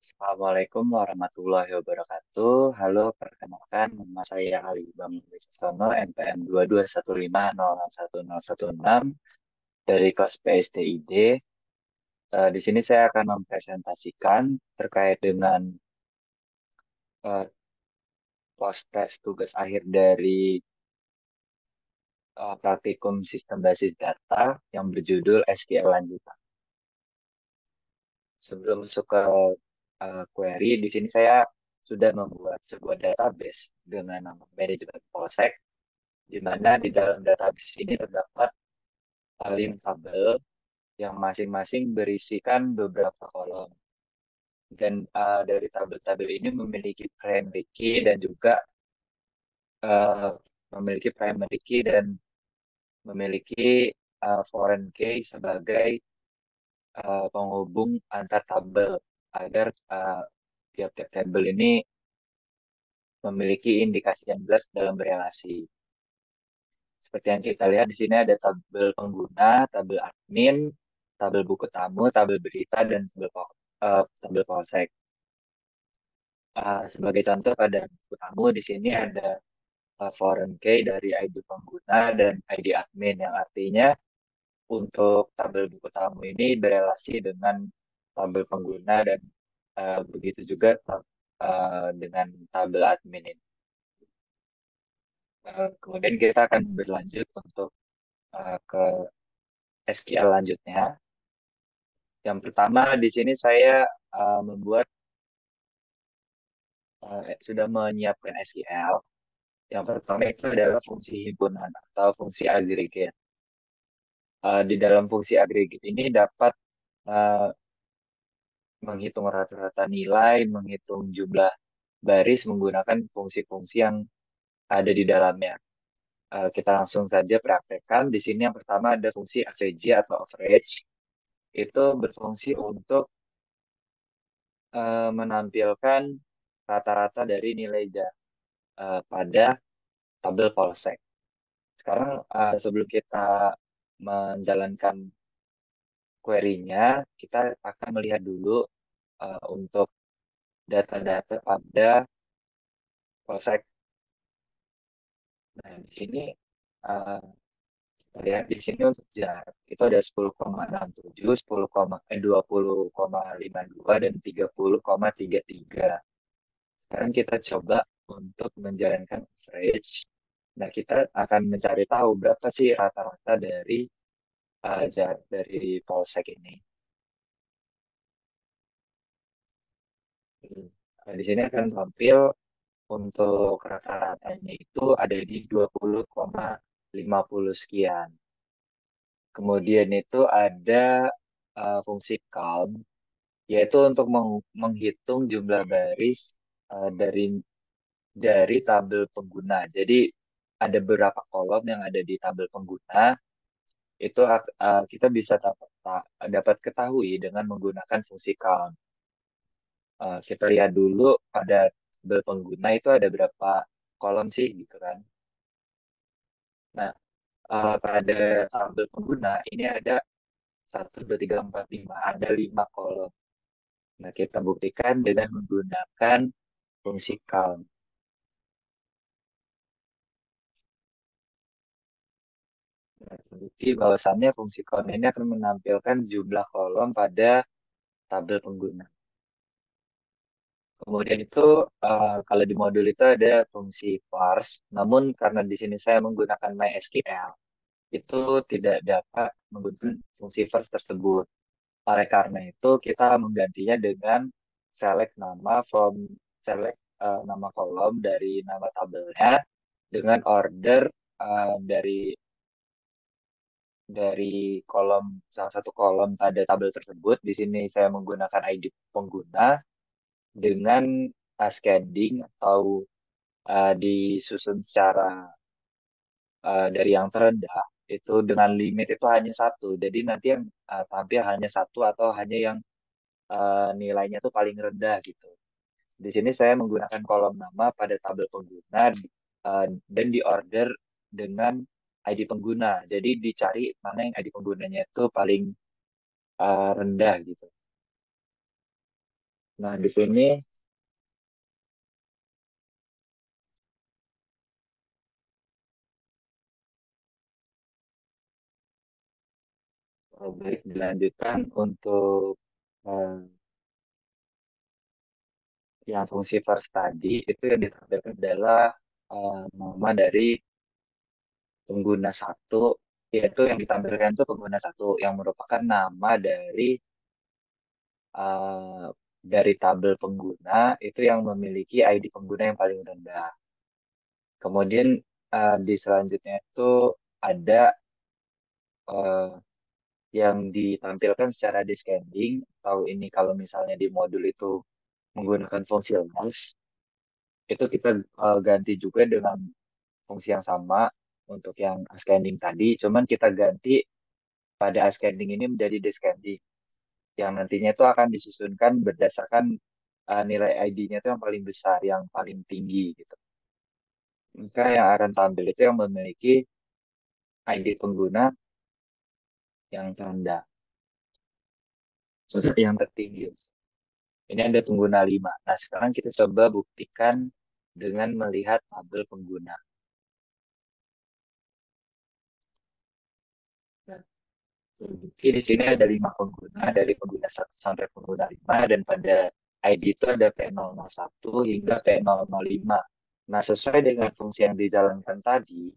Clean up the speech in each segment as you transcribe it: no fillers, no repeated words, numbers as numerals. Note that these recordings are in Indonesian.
Assalamualaikum warahmatullahi wabarakatuh. Halo, perkenalkan nama saya Ali Bang Wicaksono, NPM 2215061016 dari kelas PSDID. Di sini saya akan mempresentasikan terkait dengan eh, prospek tugas akhir dari praktikum sistem basis data yang berjudul SQL lanjutan. Sebelum masuk ke query, di sini saya sudah membuat sebuah database dengan nama manajemen polsek, di mana di dalam database ini terdapat 5 tabel yang masing-masing berisikan beberapa kolom. Dan dari tabel-tabel ini memiliki primary key dan juga eh, memiliki primary key dan memiliki foreign key sebagai penghubung antar tabel agar tiap-tiap tabel ini memiliki indikasi yang jelas dalam berelasi. Seperti yang kita lihat di sini ada tabel pengguna, tabel admin, tabel buku tamu, tabel berita, dan tabel polsek. Sebagai contoh pada buku tamu di sini ada foreign key dari ID pengguna dan ID admin yang artinya untuk tabel buku tamu ini berelasi dengan tabel pengguna dan begitu juga dengan tabel admin ini. Kemudian kita akan berlanjut untuk ke SQL lanjutnya. Yang pertama di sini saya membuat sudah menyiapkan SQL. Yang pertama itu adalah fungsi himpunan atau fungsi agregat. Di dalam fungsi agregat ini dapat eh, menghitung rata-rata nilai, menghitung jumlah baris menggunakan fungsi-fungsi yang ada di dalamnya. Kita langsung saja praktekkan. Di sini yang pertama ada fungsi AVG atau average. Itu berfungsi untuk menampilkan rata-rata dari nilai pada tabel polsek. Sekarang sebelum kita menjalankan query-nya, kita akan melihat dulu untuk data-data pada polsek. Nah, di sini uh, kita lihat di sini untuk jarak itu ada 10,67, 20,52 dan 30,33. Sekarang kita coba untuk menjalankan average. Nah, kita akan mencari tahu berapa sih rata-rata dari jarak dari polsek ini. Nah, di sini akan tampil untuk rata-ratanya itu ada di 20,50 sekian. Kemudian itu ada fungsi count, yaitu untuk menghitung jumlah baris dari tabel pengguna. Jadi ada beberapa kolom yang ada di tabel pengguna, itu kita bisa dapat ketahui dengan menggunakan fungsi count. Kita lihat dulu pada tabel pengguna itu ada berapa kolom sih gitu kan. Nah, pada tabel pengguna ini ada 1, 2, 3, 4, 5. Ada 5 kolom. Nah, kita buktikan dengan menggunakan fungsi count. Nah, terbukti bahwasannya fungsi count ini akan menampilkan jumlah kolom pada tabel pengguna. Kemudian itu kalau di modul itu ada fungsi parse, namun karena di sini saya menggunakan MySQL, itu tidak dapat menggunakan fungsi parse tersebut. Oleh karena itu kita menggantinya dengan select nama from select nama kolom dari nama tabelnya dengan order dari kolom salah satu kolom pada tabel tersebut. Di sini saya menggunakan ID pengguna dengan ascending atau disusun secara dari yang terendah itu dengan limit itu hanya satu. Jadi nanti yang tampil hanya satu atau hanya yang nilainya tuh paling rendah gitu. Di sini saya menggunakan kolom nama pada tabel pengguna dan diorder dengan ID pengguna. Jadi dicari mana yang ID penggunanya itu paling rendah gitu. Nah, di sini baik dilanjutkan untuk eh, yang fungsi first tadi itu yang ditampilkan adalah nama dari pengguna satu, yaitu yang ditampilkan itu pengguna satu yang merupakan nama eh, dari tabel pengguna itu yang memiliki ID pengguna yang paling rendah. Kemudian di selanjutnya itu ada eh, yang ditampilkan secara descending, atau ini kalau misalnya di modul itu menggunakan fungsi last, itu kita ganti juga dengan fungsi yang sama untuk yang ascending tadi, cuman kita ganti pada ascending ini menjadi descending, yang nantinya itu akan disusunkan berdasarkan nilai ID-nya itu yang paling besar, yang paling tinggi gitu. Maka yang akan tampil itu yang memiliki ID pengguna yang rendah, yang tertinggi. Ini ada pengguna 5. Nah, sekarang kita coba buktikan dengan melihat tabel pengguna. Jadi di sini ada 5 pengguna, dari pengguna 1 sampai pengguna 5, dan pada ID itu ada P001 hingga P005. Nah, sesuai dengan fungsi yang dijalankan tadi,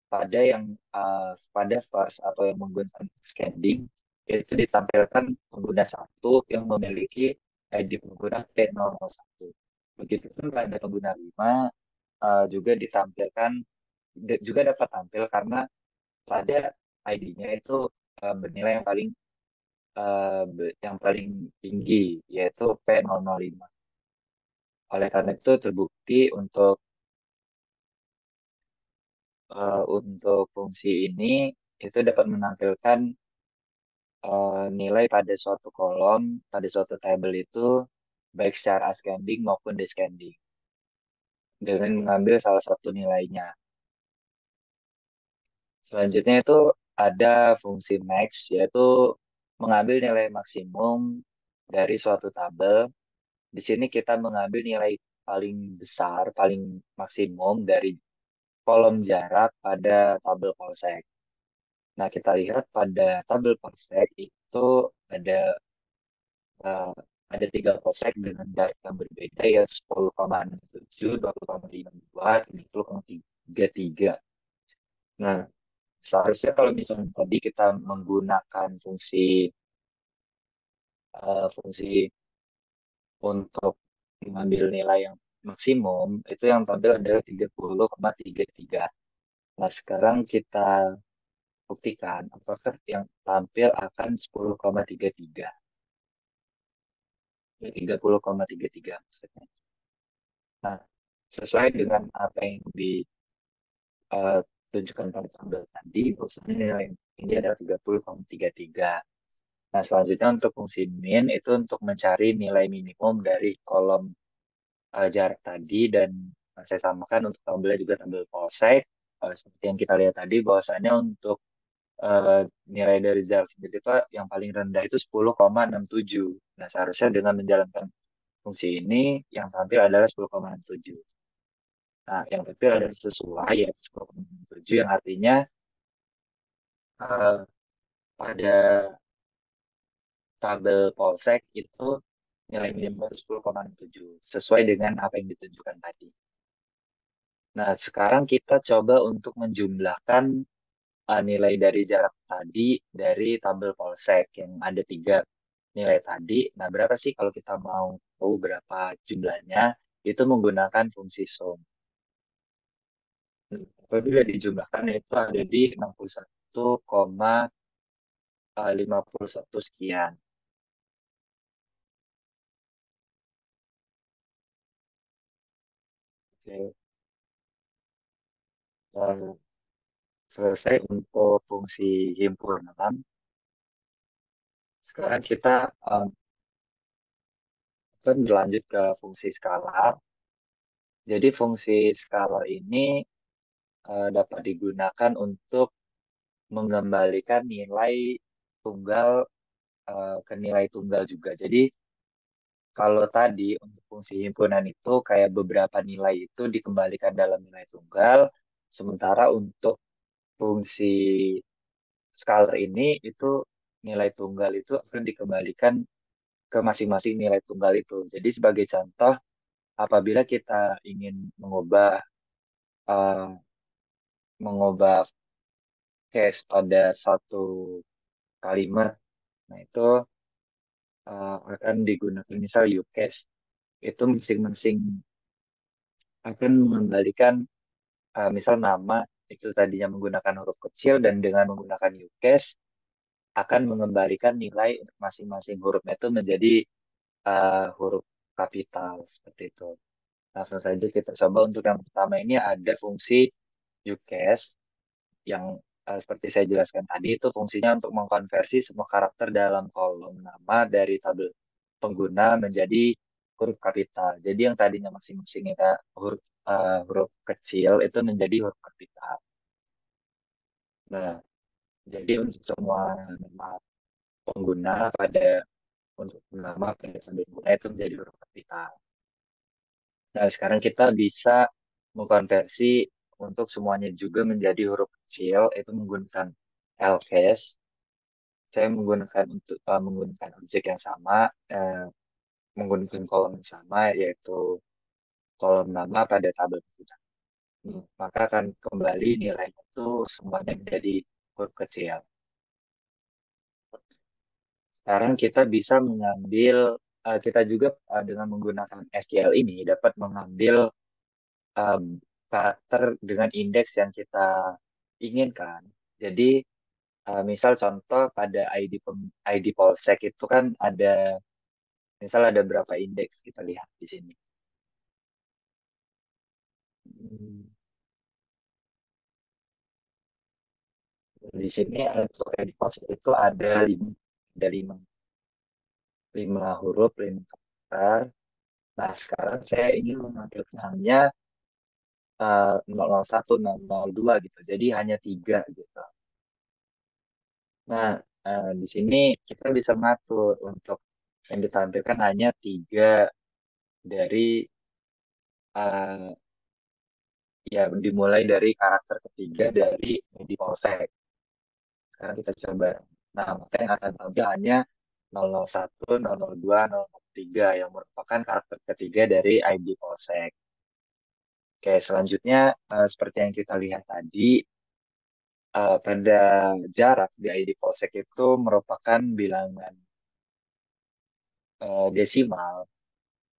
pada first atau yang menggunakan scanning, itu ditampilkan pengguna satu yang memiliki ID pengguna P001. Begitupun pada pengguna 5 juga ditampilkan, juga dapat tampil karena pada ID-nya itu bernilai yang paling tinggi, yaitu P005. Oleh karena itu terbukti untuk fungsi ini itu dapat menampilkan nilai pada suatu kolom, pada suatu tabel itu baik secara ascending maupun descending dengan mengambil salah satu nilainya. Selanjutnya itu ada fungsi max, yaitu mengambil nilai maksimum dari suatu tabel. Di sini kita mengambil nilai paling besar, paling maksimum dari kolom jarak pada tabel polsek. Nah, kita lihat pada tabel polsek itu ada eh, ada 3 polsek dengan jarak yang berbeda, yaitu 10,67, 20,52, 30,33. Nah, seharusnya kalau misalnya tadi kita menggunakan fungsi untuk mengambil nilai yang maksimum, itu yang tampil adalah 30,33. Nah, sekarang kita buktikan apakah yang tampil akan 10,33. Ya, 30,33 maksudnya. Nah, sesuai dengan apa yang ditunjukkan pada tabel tadi, maksudnya nilai ini adalah 30,33. Nah, selanjutnya untuk fungsi min itu untuk mencari nilai minimum dari kolom jarak tadi, dan saya samakan untuk tabelnya juga tabel polsek. Seperti yang kita lihat tadi, bahwasannya untuk eh, nilai dari jarak sendiri itu yang paling rendah itu 10,67. Nah, seharusnya dengan menjalankan fungsi ini yang tampil adalah 10,67. Nah, yang tampil adalah sesuai, yaitu 10,67, yang artinya eh, pada tabel polsek itu nilai minimum itu 10,67 sesuai dengan apa yang ditunjukkan tadi. Nah, sekarang kita coba untuk menjumlahkan nilai dari jarak tadi dari tabel polsek yang ada 3 nilai tadi. Nah, berapa sih kalau kita mau tahu berapa jumlahnya? Itu menggunakan fungsi sum. Apabila dijumlahkan itu ada di 61,51 sekian. Oke. Eh, Selesai untuk fungsi himpunan. Sekarang kita akan berlanjut ke fungsi skalar. Jadi fungsi skalar ini dapat digunakan untuk mengembalikan nilai tunggal ke nilai tunggal juga. Jadi kalau tadi untuk fungsi himpunan itu kayak beberapa nilai itu dikembalikan dalam nilai tunggal, sementara untuk fungsi scalar ini itu nilai tunggal itu akan dikembalikan ke masing-masing nilai tunggal itu. Jadi sebagai contoh, apabila kita ingin eh, mengubah case pada suatu kalimat, nah itu akan digunakan misal use case itu masing-masing akan mengembalikan misal nama itu tadinya menggunakan huruf kecil dan dengan menggunakan use case akan mengembalikan nilai untuk masing-masing hurufnya itu menjadi huruf kapital seperti itu. Langsung saja kita coba untuk yang pertama ini ada fungsi uCase yang seperti saya jelaskan tadi itu fungsinya untuk mengkonversi semua karakter dalam kolom nama dari tabel pengguna menjadi huruf kapital. Jadi yang tadinya masing-masing kita huruf kecil itu menjadi huruf kapital. Nah, jadi untuk semua nama pengguna untuk nama pada tabel pengguna itu menjadi huruf kapital. Nah, sekarang kita bisa mengkonversi untuk semuanya juga menjadi huruf kecil, itu menggunakan LCase. Saya menggunakan objek yang sama, menggunakan kolom yang sama, yaitu kolom nama pada tabel kita. Maka akan kembali nilai itu semuanya menjadi huruf kecil. Sekarang kita bisa kita juga dengan menggunakan SQL ini dapat mengambil um, karakter dengan indeks yang kita inginkan. Jadi, misal contoh pada ID Polsek itu kan misal ada berapa indeks kita lihat di sini. Hmm, Di sini untuk ID Polsek itu ada lima huruf, 5 karakter. Nah, sekarang saya ingin menampilkannya 001, 002 gitu. Jadi hanya tiga gitu. Nah, di sini kita bisa mengatur untuk yang ditampilkan hanya tiga dari eh, ya dimulai dari karakter ketiga dari Medi Polsek. Sekarang kita coba. Nah, maka yang akan tampil hanya 001, 002, 003 yang merupakan karakter ketiga dari ID Polsek. Oke, selanjutnya seperti yang kita lihat tadi, pada jarak di ID Polsek itu merupakan bilangan desimal.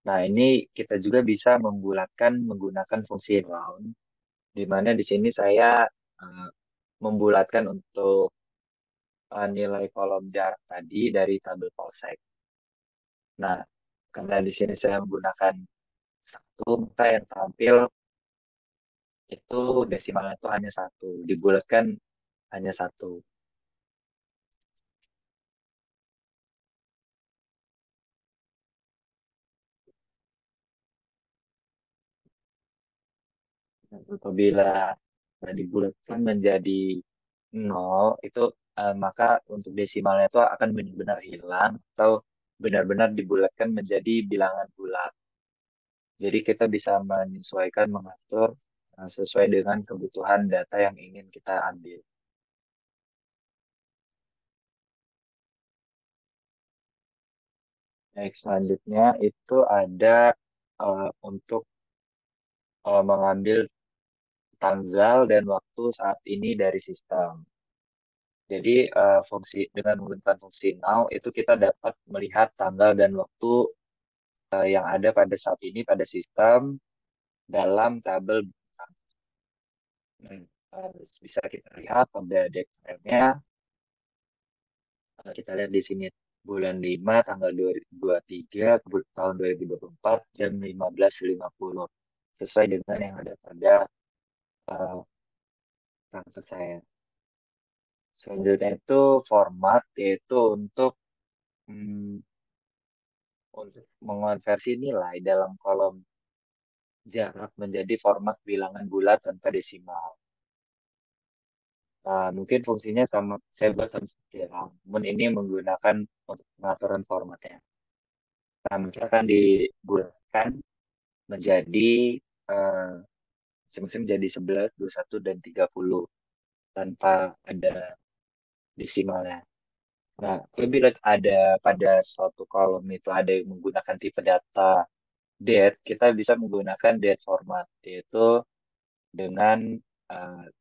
Nah, ini kita juga bisa membulatkan menggunakan fungsi round, di mana di sini saya eh, membulatkan untuk nilai kolom jarak tadi dari tabel polsek. Nah, karena di sini saya menggunakan satu, maka yang tampil itu desimalnya itu hanya satu, dibulatkan hanya satu. Dan apabila dibulatkan menjadi nol, itu maka untuk desimalnya itu akan benar-benar hilang atau benar-benar dibulatkan menjadi bilangan bulat. Jadi kita bisa menyesuaikan, mengatur sesuai dengan kebutuhan data yang ingin kita ambil. Next, selanjutnya itu ada untuk mengambil tanggal dan waktu saat ini dari sistem. Jadi dengan menggunakan fungsi now itu kita dapat melihat tanggal dan waktu yang ada pada saat ini pada sistem dalam tabel bintang. Hmm, Bisa kita lihat pada detailnya. Kita lihat di sini bulan 5 tanggal 2023 tahun 2024 jam 15.50 sesuai dengan yang ada pada uh, perangkat saya. Selanjutnya itu format yaitu mm, untuk mengonversi nilai dalam kolom jarak menjadi format bilangan bulat tanpa desimal. Nah, mungkin fungsinya sama saya buat sama seperti yang namun ini menggunakan untuk pengaturan formatnya. Nah, maka akan digunakan menjadi eh, masing-masing jadi 11, 21, dan 30 tanpa ada desimalnya. Nah, apabila ada pada suatu kolom itu ada yang menggunakan tipe data date, kita bisa menggunakan date format, yaitu dengan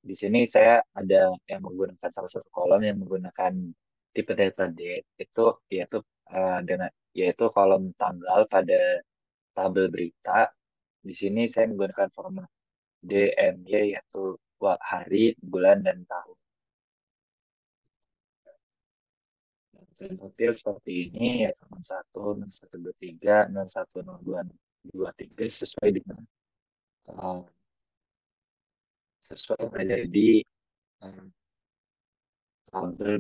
di sini saya ada yang menggunakan salah satu kolom yang menggunakan tipe data date itu yaitu dengan yaitu kolom tanggal pada tabel berita. Di sini saya menggunakan format DMY yaitu hari, bulan, dan tahun. Dan detail seperti ini ya 01, 0123, 01, 02, 23 sesuai dengan uh, sesuai pada di uh, tabel.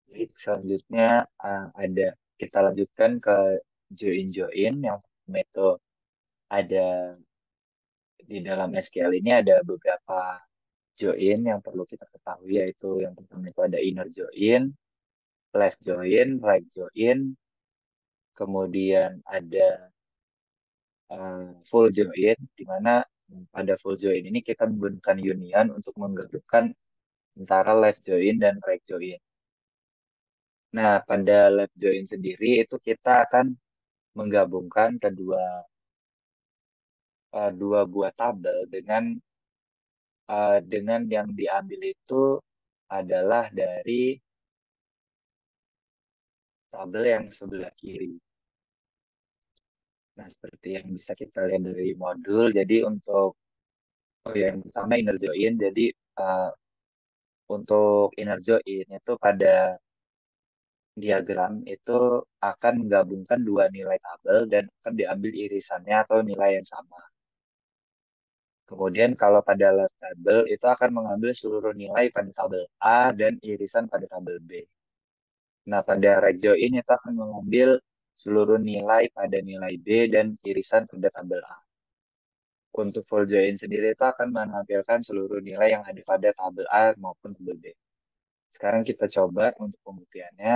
Jadi selanjutnya ada kita lanjutkan ke join yang pertama itu ada di dalam SQL ini ada beberapa join yang perlu kita ketahui yaitu yang pertama itu ada inner join, left join, right join, kemudian ada full join di mana pada full join ini kita menggunakan union untuk menggabungkan antara left join dan right join. Nah, pada left join sendiri itu kita akan menggabungkan dua buah tabel dengan yang diambil itu adalah dari tabel yang sebelah kiri. Nah, seperti yang bisa kita lihat dari modul, jadi oh ya, yang pertama inner join, jadi uh, untuk inner join itu pada diagram itu akan menggabungkan dua nilai tabel dan akan diambil irisannya atau nilai yang sama. Kemudian kalau pada left tabel itu akan mengambil seluruh nilai pada tabel A dan irisan pada tabel B. Nah, pada regio ini kita akan mengambil seluruh nilai pada nilai B dan irisan pada tabel A. Untuk full join sendiri itu akan menampilkan seluruh nilai yang ada pada tabel A maupun tabel B. Sekarang kita coba untuk pembuktiannya.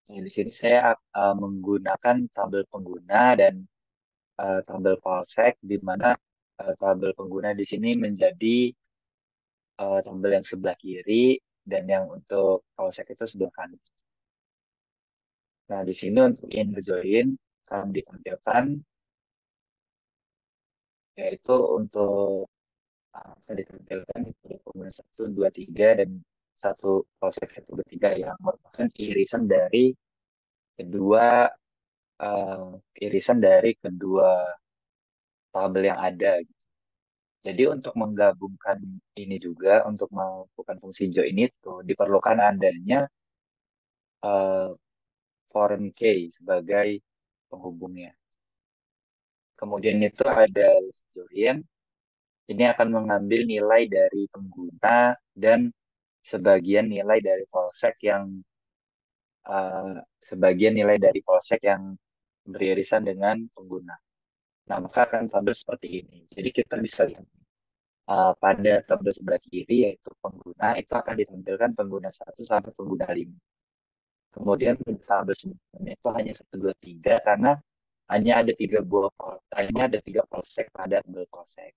Nah, di sini saya menggunakan tabel pengguna dan tabel polsek, di mana tabel pengguna di sini menjadi tabel yang sebelah kiri dan yang untuk polsek itu sebelah kanan. Nah, di sini untuk inner join akan ditampilkan yaitu untuk akan ditampilkan itu pengguna 1, 2, 3 dan satu polsek 1, 2, 3 yang merupakan kedua irisan dari kedua tabel yang ada. Jadi untuk menggabungkan ini juga untuk melakukan fungsi join itu diperlukan adanya uh, foreign key sebagai penghubungnya. Kemudian itu ada list join. Ini akan mengambil nilai dari pengguna dan sebagian nilai dari polsek yang uh, sebagian nilai dari polsek yang beririsan dengan pengguna. Nah, maka akan tampil seperti ini. Jadi kita bisa lihat pada tabel sebelah kiri yaitu pengguna itu akan ditampilkan pengguna 1 sampai pengguna 5. Kemudian pada tabel sebelumnya itu hanya 1, 2, 3 karena hanya ada tiga polsek pada tabel polsek.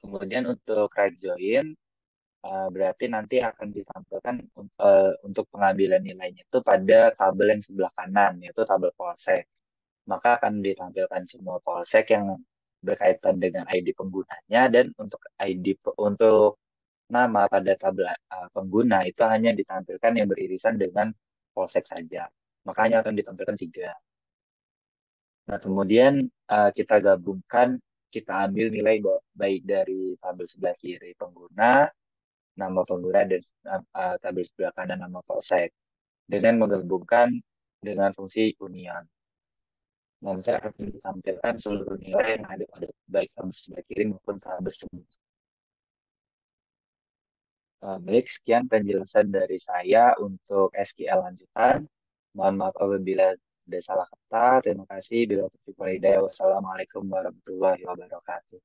Kemudian untuk right join berarti nanti akan ditampilkan untuk pengambilan nilainya itu pada tabel yang sebelah kanan yaitu tabel polsek. Maka akan ditampilkan semua polsek yang berkaitan dengan ID penggunanya dan untuk nama pada tabel pengguna itu hanya ditampilkan yang beririsan dengan polsek saja. Makanya akan ditampilkan tiga. Nah, kemudian kita gabungkan, kita ambil nilai baik dari tabel sebelah kiri pengguna, nama pengguna, dan tabel sebelah kanan nama polsek dengan menggabungkan dengan fungsi union. Nah, misalnya akan ditampilkan seluruh nilai yang ada pada baik tabel sebelah kiri maupun tabel sebelah. Baik, sekian penjelasan dari saya untuk SQL lanjutan. Mohon maaf apabila ada salah kata. Terima kasih. Bila terjadi, wassalamualaikum warahmatullahi wabarakatuh.